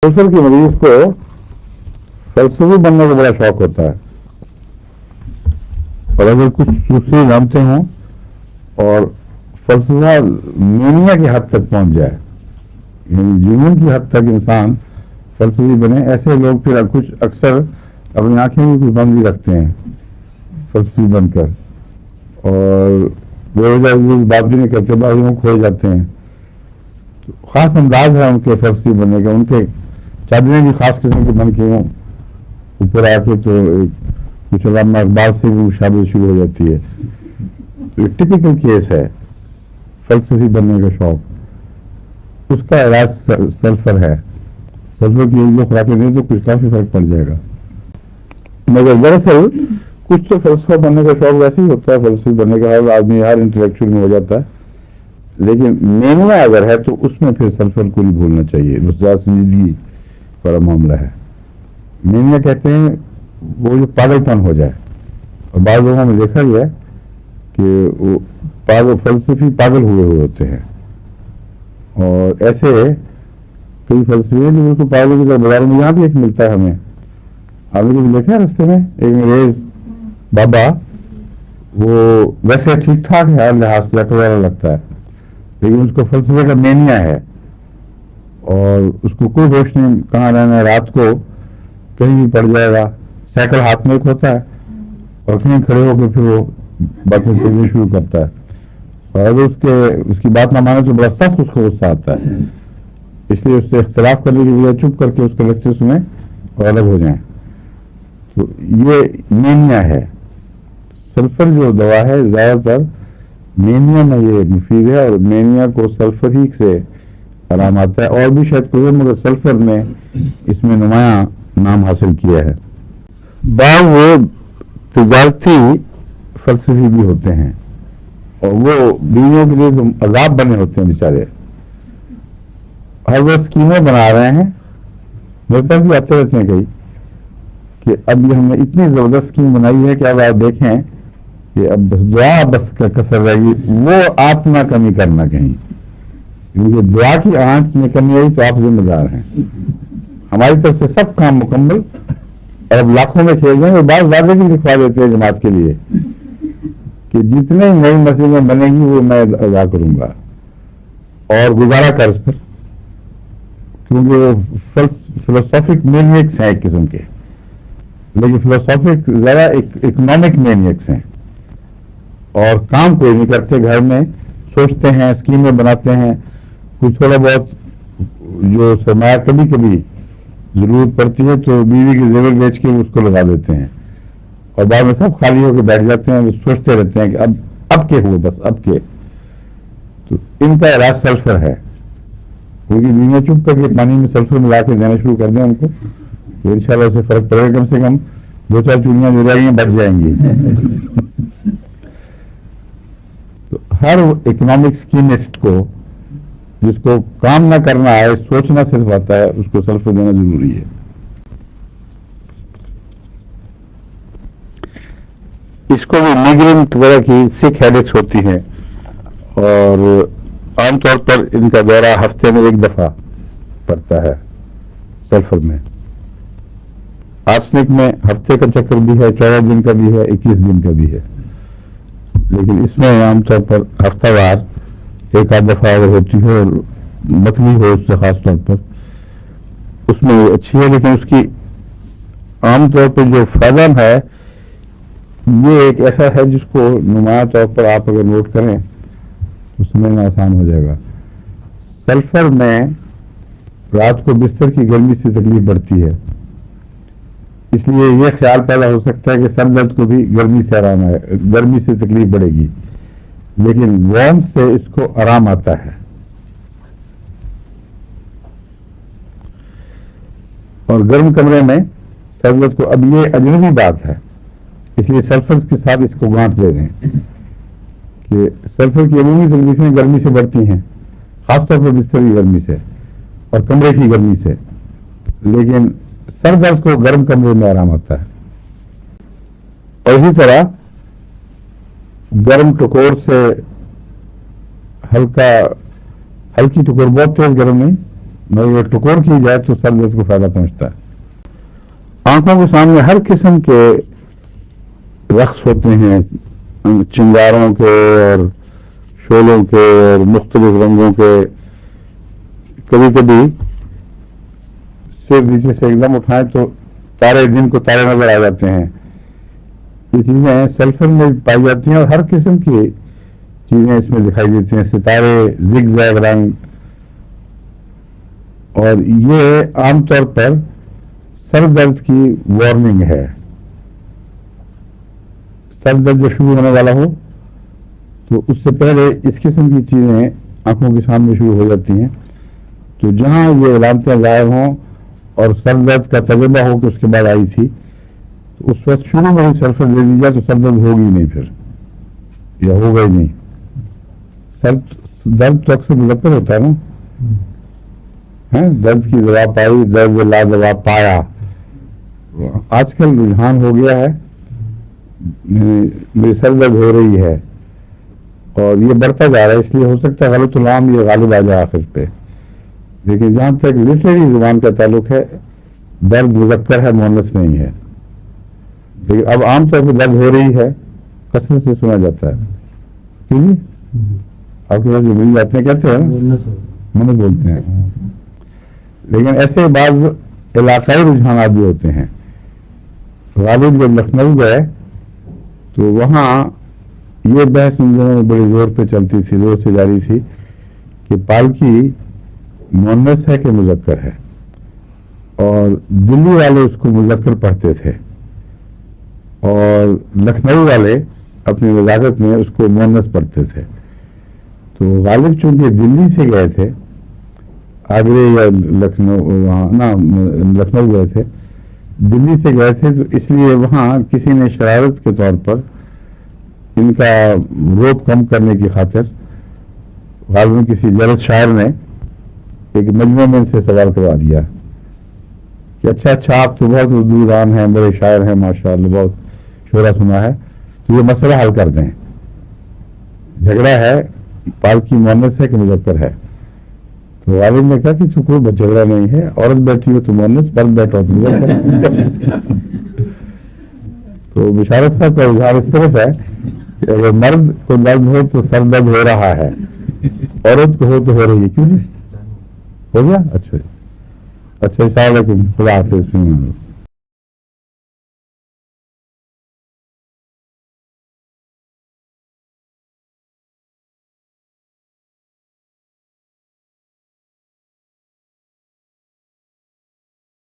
Cancer के मरीज को फलसफी बनने का बड़ा शौक होता है और अगर कुछ दूसरे जानते हों और फलसफा मेनिया की हद तक पहुंच जाए, यानी जुनून की हद तक इंसान फलसफी बने, ऐसे लोग फिर कुछ अक्सर अपनी आंखें भी कुछ बंद भी रखते हैं फलसफी बनकर और बेवजह बात भी नहीं करते, बाद में खो जाते हैं। तो खास अंदाज है उनके फलसफी बनने का, उनके चादरें भी खास किस्म की बन के हों ऊपर आके तो कुछ अलामा इकबाल से भी मुशाबे शुरू हो जाती है। तो एक टिपिकल केस है फलसफी बनने का शौक, उसका इलाज सल्फर है। सल्फर की एक दो खुराकें दें तो कुछ काफी फर्क पड़ जाएगा। मगर दरअसल कुछ तो फलसफा बनने का शौक वैसे ही होता है, फलसफी बनने का हर आदमी हर इंटेलेक्चुअल में हो जाता है, लेकिन मेनिया अगर है तो उसमें फिर सल्फर को नहीं भूलना चाहिए। बस ज़्यादा संजीदगी बड़ा मामला है। मेनिया कहते हैं वो जो पागलपन हो जाए, और बाद लोगों में देखा गया कि वो फलसफी पागल हुए होते हैं और ऐसे कई फलसफे हैं जो उसको पागलों की तरह बाजार में यहाँ भी एक मिलता है हमें। आपने कुछ देखा है रास्ते में एक अंग्रेज बाबा, वो वैसे ठीक ठाक है हर लिहाज से अकल वाला लगता है, लेकिन उसको फलसफे का मेनिया है और उसको कोई होश नहीं कहाँ रहना है, रात को कहीं भी पड़ जाएगा। साइकिल हाथ में एक होता है और कहीं खड़े होकर फिर वो बातें करनी शुरू करता है और अगर उसकी बात ना माने तो बड़ा सख्त उसको गुस्सा आता है, इसलिए उससे इख्तिलाफ करने की बजाय चुप करके उसके लेक्चर सुने और अलग हो जाएं। तो ये मेनिया है। सल्फर जो दवा है ज़्यादातर मेनिया में ये मुफीद है और मेनिया को सल्फर ही से आराम आता है, और भी शायद कोई, मगर सल्फर ने इसमें नुमाया नाम हासिल किया है। बाद वो तिजारती फलसफी भी होते हैं और वो बीवियों के लिए तो अजाब बने होते हैं बेचारे। हर वो स्कीमें बना रहे हैं, मेरे पास भी आते रहते हैं कई कि अब ये हमने इतनी जबरदस्त स्कीम बनाई है कि अब आप देखें कि अब बस दुआ बस कसर रहेगी, वो आप ना कमी करना कहीं, क्योंकि दुआ की आंच में कमी आई तो आप जिम्मेदार हैं। हमारी तरफ से सब काम मुकम्मल और अब लाखों में खेल जाएंगे। बात वादे भी लिखवा देते हैं जमात के लिए कि जितने नई मस्जिदें बनेगी वो मैं अदा करूंगा और गुजारा कर्ज पर, क्योंकि वो फिलोसॉफिक मेनियक्स हैं एक किस्म के, लेकिन फिलोसॉफिक ज्यादा इकोनॉमिक मेनियक्स हैं और काम कोई नहीं करते। घर में सोचते हैं, स्कीमें बनाते हैं, कुछ थोड़ा बहुत जो सरमाया कभी कभी जरूरत पड़ती है तो बीवी के जेवर बेच के उसको लगा देते हैं और बाद में सब खाली होकर बैठ जाते हैं, सोचते रहते हैं कि अब के हुए, बस अब के। तो इनका इलाज सल्फर है, क्योंकि बीवियां चुप करके पानी में सल्फर मिला के देना शुरू कर दें उनको तो इंशाल्लाह उससे फर्क पड़ेगा। कम से कम 2-4 चूड़ियां जो रहेंगी बच जाएंगी। तो हर इकोनॉमिक स्कीमिस्ट को जिसको काम ना करना है, सोचना सिर्फ आता है, उसको सल्फर देना जरूरी है। इसको भी माइग्रेन वगैरह की सिक हेडेक्स होती हैं और आमतौर पर इनका दौरा हफ्ते में एक दफा पड़ता है। सल्फर में, आर्सेनिक में हफ्ते का चक्कर भी है, 14 दिन का भी है, 21 दिन का भी है, लेकिन इसमें आमतौर पर हफ्तावार एक आध दफा अगर होती है और मतली हो उससे खास तौर पर, उसमें वो अच्छी है। लेकिन उसकी आमतौर पर जो फायदा है ये एक ऐसा है जिसको नुमाया तौर पर आप अगर नोट करें तो समझना आसान हो जाएगा। सल्फर में रात को बिस्तर की गर्मी से तकलीफ बढ़ती है, इसलिए यह ख्याल पैदा हो सकता है कि सर दर्द को भी गर्मी से आराम है, गर्मी से तकलीफ बढ़ेगी, लेकिन वार्म से इसको आराम आता है। और गर्म कमरे में सर दर्द को, अब ये अजनबी बात है, इसलिए सल्फर के साथ इसको गांठ दे दें कि सल्फर की अमूमी तकलीफें गर्मी से बढ़ती हैं, खासतौर पर बिस्तर की गर्मी से और कमरे की गर्मी से, लेकिन सर दर्द को गर्म कमरे में आराम आता है। और इसी तरह गर्म टकोर से हल्की टकोर, बहुत तेज गर्म नहीं, مگر ٹکور کی جائے تو سر درد کو فائدہ پہنچتا ہے. آنکھوں کے سامنے ہر قسم کے رقص ہوتے ہیں، چنگاروں کے اور شولوں کے اور مختلف رنگوں کے. کبھی کبھی صرف نیچے سے ایک دم اٹھائیں تو تارے، دن کو تارے نظر آ جاتے ہیں. یہ چیزیں سلفر میں پائی جاتی ہیں اور ہر قسم کی چیزیں اس میں دکھائی دیتی ہیں، ستارے، زگ زیگ رنگ. اور یہ عام طور پر سر درد کی وارننگ ہے. سر درد جب شروع ہونے والا ہو تو اس سے پہلے اس قسم کی چیزیں آنکھوں کے سامنے شروع ہو جاتی ہیں. تو جہاں یہ علامتیں ظاہر ہوں اور سر درد کا تجربہ ہو کہ اس کے بعد آئی تھی، تو اس وقت شروع میں ہی سلفر دے دی جائے تو سر درد ہوگی نہیں، پھر یا ہوگا ہی نہیں. سر درد تو اکثر مذکر ہوتا ہے نا، درد کی دوا پائی، درد لا دوا پایا. آج کل رجحان ہو گیا ہے میری سر درد ہو رہی ہے، اور یہ بڑھتا جا رہا ہے. اس لیے ہو سکتا ہے غلط العام یہ غالب آ جائے آخر پہ. لیکن جہاں تک لٹریری زبان کا تعلق ہے، درد مذکر ہے، مؤنث نہیں ہے. لیکن اب عام طور پہ درد ہو رہی ہے کثرت سے سنا جاتا ہے. کیوں جی؟ آپ کے پاس جو مل جاتے ہیں کہتے ہیں مؤنث بولتے ہیں. لیکن ایسے بعض علاقائی رجحانات بھی ہوتے ہیں. غالب جب لکھنؤ گئے تو وہاں یہ بحث ان دنوں میں بڑی زور پہ چلتی تھی، زور سے جاری تھی کہ پالکی مؤنث ہے کہ مذکر ہے. اور دلی والے اس کو مذکر پڑھتے تھے اور لکھنؤ والے اپنی وضاحت میں اس کو مؤنث پڑھتے تھے. تو غالب چونکہ دلی سے گئے تھے، آگرے یا لکھنؤ گئے تھے، دلی سے گئے تھے، تو اس لیے وہاں کسی نے شرارت کے طور پر ان کا روب کم کرنے کی خاطر غالباً کسی جلد شاعر نے ایک مجمع میں ان سے سوال کروا دیا کہ اچھا آپ تو بہت اردو دان ہیں، بڑے شاعر ہیں، ماشاء اللہ بہت شعرا سنا ہے، تو یہ مسئلہ حل کر دیں. جھگڑا ہے، پالکی مؤنث ہے کہ مذکر ہے. تو غالب نے کہا کہ تو کوئی جھگڑا نہیں ہے، عورت بیٹھی ہو تو مؤنث، مرد بیٹھا ہو تو مذکر. تو بشارت صاحب کا اظہار اس طرف ہے کہ اگر مرد کو درد ہو تو سر درد ہو رہا ہے، عورت کو ہو تو ہو رہی ہے. کیوں نہیں ہو گیا؟ اچھا السلام علیکم، خدا حافظ.